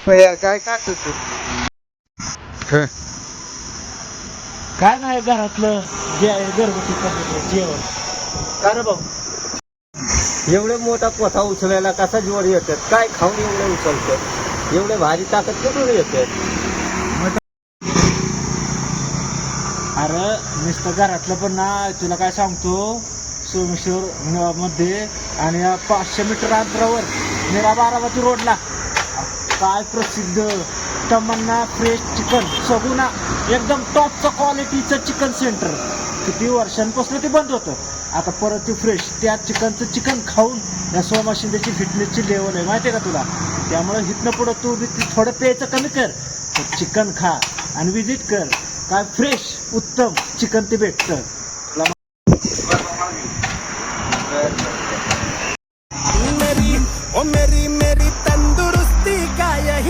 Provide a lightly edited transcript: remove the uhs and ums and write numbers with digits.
काय खातो तू? काय नाही घरातलं घरगुती पद्धतीचं जेवण. काय रे भाऊ? एवढे मोठा पोथा उचलायला कसा जोर येतात? काय खाऊन एवढे उचलतात? एवढे भारी ताकद कुठून येते? अरे नुसतं घरातलं पण ना, तुला काय सांगतो, सोमेश्वर मध्ये आणि 500 मीटर अंतरावर मेरा बारामती रोडला काय प्रसिद्ध तमन्ना फ्रेश चिकन सगुना एकदम टॉपचं क्वालिटीचं चिकन सेंटर. किती वर्षांपासून ते बंद होतं, आता परत ते फ्रेश त्या चिकन खाऊन या सोमा शिंदेची फिटनेसची लेवल आहे माहिती आहे का तुला. त्यामुळे हिथनं पुढं तू बी थोडं प्यायचं कमी कर, चिकन खा आणि विजिट कर. काय फ्रेश उत्तम चिकन ते भेटतं.